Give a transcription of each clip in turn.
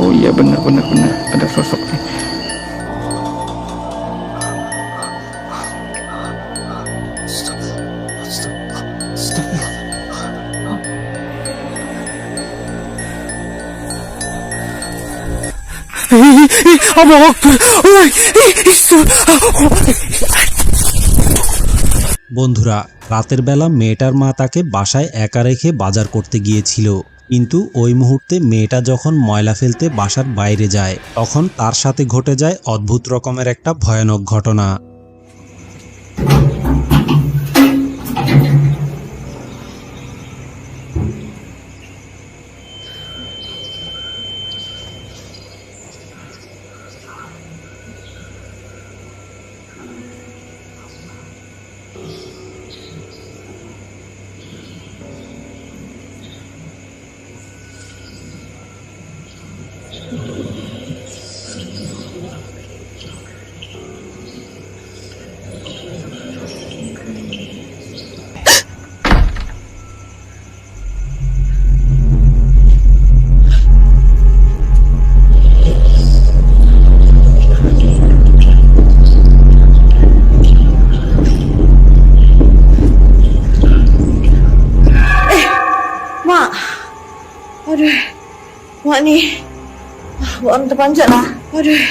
Oh iya, benar benar benar, ada sosok nih. বন্ধুরা, রাতের বেলা মেয়েটার মা তাকে বাসায় একা রেখে বাজার করতে গিয়েছিল, কিন্তু ওই মুহূর্তে মেয়েটা যখন ময়লা ফেলতে বাসার বাইরে যায় তখন তার সাথে ঘটে যায় অদ্ভুত রকমের একটা ভয়ানক ঘটনা। Mak, aduh, mak ni, buat orang terpanjat lah. Aduh,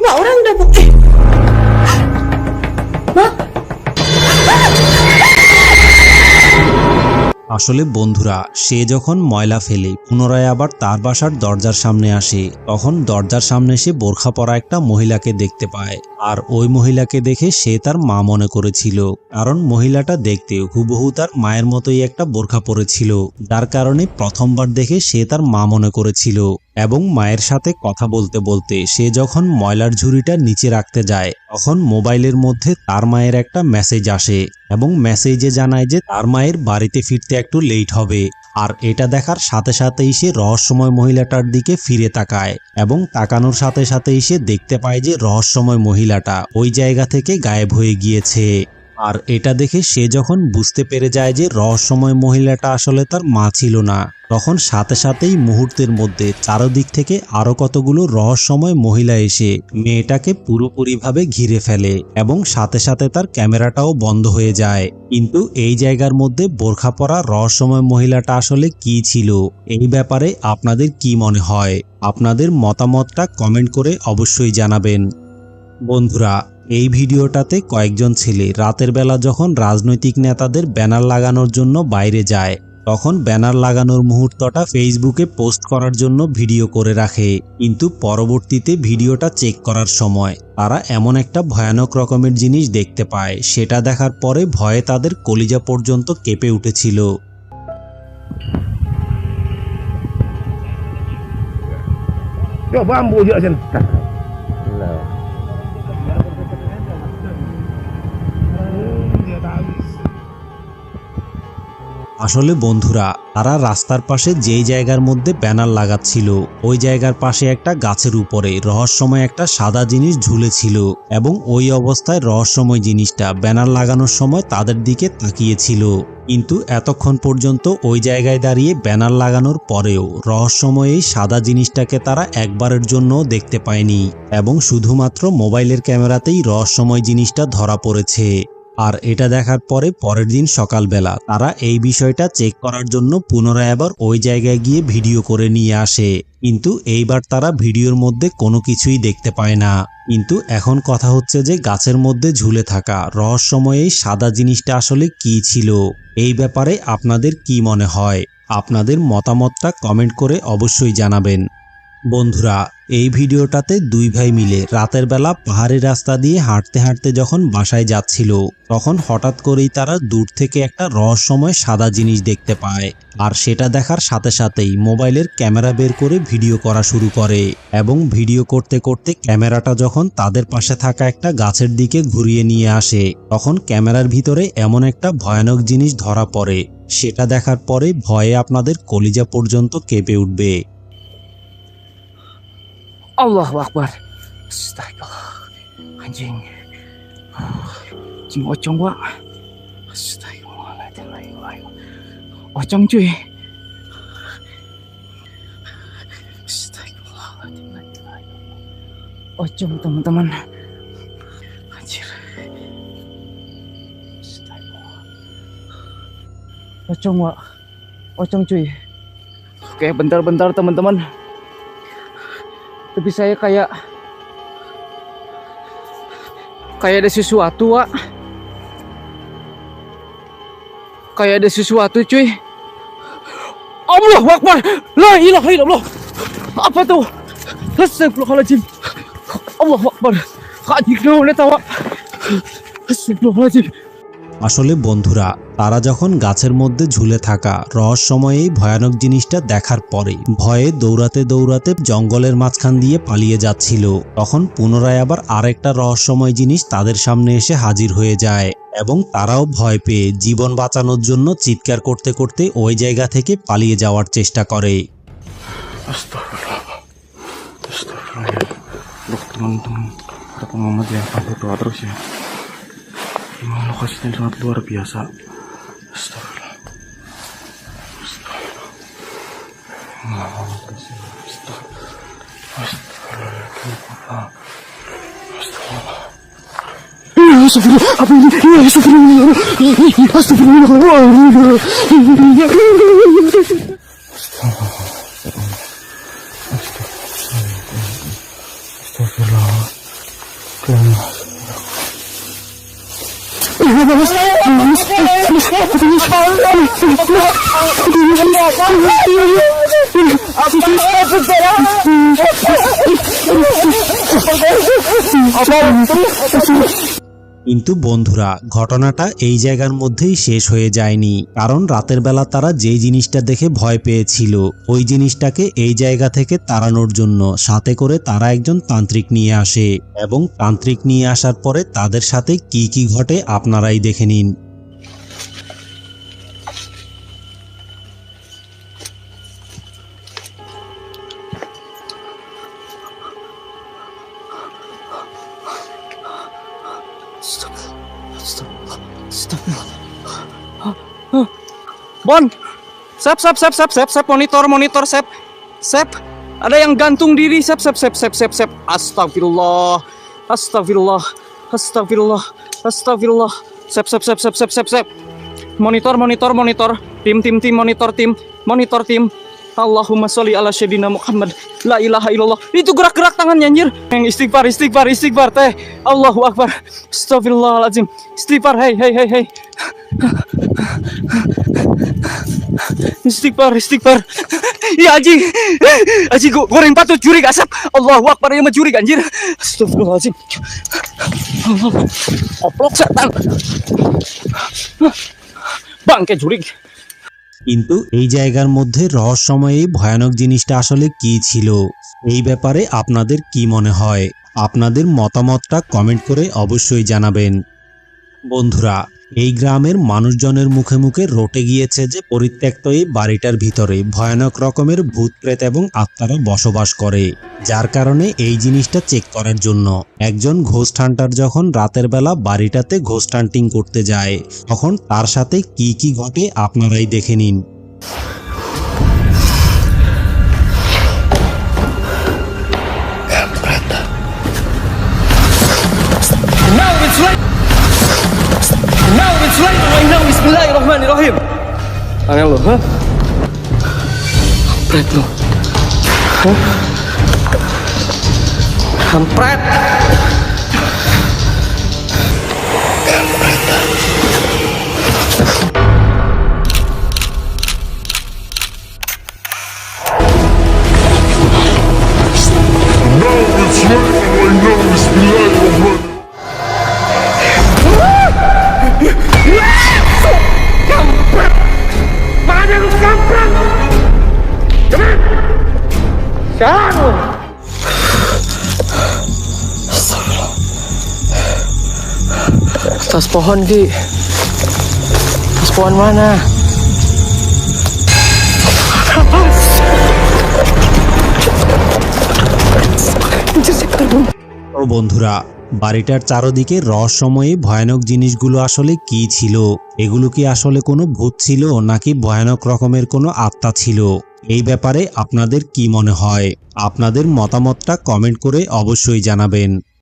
mak orang dah pakai. Mak, আসলে বন্ধুরা, সে যখন ময়লা ফেলে পুনরায় আবার তার বাসার দরজার সামনে আসে, তখন দরজার সামনে সে বোরখা পরা একটা মহিলাকে দেখতে পায়। আর ওই মহিলাকে দেখে সে তার মা মনে করেছিল, কারণ মহিলাটা দেখতে হুবহু তার মায়ের মতোই একটা বোরখা পরেছিল, যার কারণে প্রথমবার দেখে সে তার মা মনে করেছিল। এবং মায়ের সাথে কথা বলতে বলতে সে যখন ময়লার ঝুড়িটা নিচে রাখতে যায় তখন মোবাইলের মধ্যে তার মায়ের একটা মেসেজ আসে, এবং মেসেজে জানায় যে তার মায়ের বাড়িতে ফিরতে একটু লেট হবে। আর এটা দেখার সাথে সাথেই সে রহস্যময় মহিলাটার দিকে ফিরে তাকায়, এবং তাকানোর সাথে সাথেই সে দেখতে পায় যে রহস্যময় মহিলাটা ওই জায়গা থেকে গায়েব হয়ে গিয়েছে। আর এটা দেখে সে যখন বুঝতে পেরে যায় যে রহস্যময় মহিলাটা আসলে তার মা ছিল না, তখন সাথে সাথেই মুহূর্তের মধ্যে চারদিক থেকে আরো কতগুলো রহস্যময় মহিলা এসে মেয়েটাকে পুরোপুরিভাবে ঘিরে ফেলে, এবং সাথে সাথে তার ক্যামেরাটাও বন্ধ হয়ে যায়। কিন্তু এই জায়গার মধ্যে বোরখা পরা রহস্যময় মহিলাটা আসলে কি ছিল, এই ব্যাপারে আপনাদের কি মনে হয়? আপনাদের মতামতটা কমেন্ট করে অবশ্যই জানাবেন। বন্ধুরা, এই ভিডিওটাতে কয়েকজন ছেলে রাতের বেলা যখন রাজনৈতিক নেতাদের ব্যানার লাগানোর জন্য বাইরে যায়, তখন ব্যানার লাগানোর মুহূর্তটা ফেসবুকে পোস্ট করার জন্য ভিডিও করে রাখে, কিন্তু পরবর্তীতে ভিডিওটা চেক করার সময় তারা এমন একটা ভয়ানক রকমের জিনিস দেখতে পায়, সেটা দেখার পরে ভয়ে তাদের কলিজা পর্যন্ত কেঁপে উঠেছিল। Tengok bambu je kat sana. আসলে বন্ধুরা, তারা রাস্তার পাশে যেই জায়গার মধ্যে ব্যানার লাগাচ্ছিল ওই জায়গার পাশে একটা গাছের উপরে রহস্যময় একটা সাদা জিনিস ঝুলেছিল, এবং ওই অবস্থায় রহস্যময় জিনিসটা ব্যানার লাগানোর সময় তাদের দিকে তাকিয়েছিল। কিন্তু এতক্ষণ পর্যন্ত ওই জায়গায় দাঁড়িয়ে ব্যানার লাগানোর পরেও রহস্যময় এই সাদা জিনিসটাকে তারা একবারের জন্য দেখতে পায়নি, এবং শুধুমাত্র মোবাইলের ক্যামেরাতেই রহস্যময় জিনিসটা ধরা পড়েছে। আর এটা দেখার পরে পরের দিন সকালবেলা তারা এই বিষয়টা চেক করার জন্য পুনরায় আবার ওই জায়গায় গিয়ে ভিডিও করে নিয়ে আসে, কিন্তু এইবার তারা ভিডিওর মধ্যে কোনো কিছুই দেখতে পায় না। কিন্তু এখন কথা হচ্ছে যে গাছের মধ্যে ঝুলে থাকা রহস্যময় এই সাদা জিনিসটা আসলে কি ছিল, এই ব্যাপারে আপনাদের কি মনে হয়? আপনাদের মতামতটা কমেন্ট করে অবশ্যই জানাবেন। বন্ধুরা, এই ভিডিওটাতে দুই ভাই মিলে রাতের বেলা পাহাড়ি রাস্তা দিয়ে হাঁটতে হাঁটতে যখন বাসায় যাচ্ছিল, তখন হঠাৎ করেই তারা দূর থেকে একটা রহস্যময় সাদা জিনিস দেখতে পায়। আর সেটা দেখার সাথে সাথেই মোবাইলের ক্যামেরা বের করে ভিডিও করা শুরু করে, এবং ভিডিও করতে করতে ক্যামেরাটা যখন তাদের পাশে থাকা একটা গাছের দিকে ঘুরিয়ে নিয়ে আসে, তখন ক্যামেরার ভিতরে এমন একটা ভয়ানক জিনিস ধরা পড়ে, সেটা দেখার পরে ভয়ে আপনাদের কলিজা পর্যন্ত কেঁপে উঠবে। Allahu Akbar. Astagfirullah. Anjing. Anjing pocong buat. Astagfirullahaladzim. Pocong cuy. Pocong teman-teman. Anjir. Pocong, Wak. Pocong cuy. Oke, bentar-bentar teman-teman. Tapi saya kayak ada sesuatu, Wak. Kayak ada sesuatu cuy. Allahu Akbar. La ilaha illallah. Apa tuh? Astagfirullahaladzim. Allahu Akbar. Hadik naon eta, Wak. Astagfirullahaladzim. আসলে বন্ধুরা, তারা যখন গাছের মধ্যে ঝুলে থাকা রহস্যময় এই ভয়ানক জিনিসটা দেখার পরে ভয়ে দৌড়াতে দৌড়াতে জঙ্গলের মাঝখান দিয়ে পালিয়ে যাচ্ছিল, তখন পুনরায় আবার আরেকটা রহস্যময় জিনিস তাদের সামনে এসে হাজির হয়ে যায় এবং তারাও ভয় পেয়ে জীবন বাঁচানোর জন্য চিৎকার করতে করতে ওই জায়গা থেকে পালিয়ে যাওয়ার চেষ্টা করে। Astagfirullah. Loh teman-teman, para pengamat yang berdoa terus ya. Memang lokasinya sangat luar biasa. Astagfirullah. Astagfirullah. Apa ini? কিন্তু বন্ধুরা, ঘটনাটা এই জায়গার মধ্যেই শেষ হয়ে যায়নি, কারণ রাতের বেলা তারা যে জিনিসটা দেখে ভয় পেয়েছিল ওই জিনিসটাকে এই জায়গা থেকে তাড়ানোর জন্য সাথে করে তারা একজন তান্ত্রিক নিয়ে আসে এবং তান্ত্রিক নিয়ে আসার পরে তাদের সাথে কি কি ঘটে আপনারাই দেখে নিন। Bon, Sep, monitor, Sep. Ada yang gantung diri, Sep. Astagfirullah. Sep. Monitor. Tim. Allahumma sholli ala sayyidina Muhammad. La ilaha illallah. Itu gerak-gerak tangannya anjir. Yang istighfar teh. Allahu Akbar. Astagfirullahaladzim. Istighfar, hey. Istighfar. Ya Aji goreng patut jurig asap. Allahu Akbar, ya mencuri anjir. Astagfirullahaladzim. Allah. Oplok setan. Bangke jurig. কিন্তু এই জায়গার মধ্যে রহস্যময় এই ভয়ানক জিনিসটা আসলে কি ছিল, এই ব্যাপারে আপনাদের কি মনে হয়? আপনাদের মতামতটা কমেন্ট করে অবশ্যই জানাবেন। বন্ধুরা, এই গ্রামের মানুষজনের মুখে মুখে রটে গিয়েছে যে পরিত্যক্ত এই বাড়িটার ভিতরে ভয়ানক রকমের ভূত প্রেত এবং আত্মারা বসবাস করে, যার কারণে এই জিনিসটা চেক করার জন্য একজন ঘোস্ট হান্টার যখন রাতের বেলা বাড়িটাতে ঘোস্ট হান্টিং করতে যায় তখন তার সাথে কি কি ঘটে আপনারাই দেখে নিন। Bismillahirrahmanirrahim. Aneh lo, ha? Kampret lo. Hah? Kampret. Tas pohon Ki. Tas pohon mana? ও বন্ধুরা, বাড়িটার চারদিকে রহস্যময়ী ভয়ানক জিনিসগুলো আসলে কি ছিল? এগুলো কি আসলে কোনো ভূত ছিল নাকি ভয়ানক রকমের কোনো আত্মা ছিল? এই ব্যাপারে আপনাদের কি মনে হয়? আপনাদের মতামতটা কমেন্ট করে অবশ্যই জানাবেন।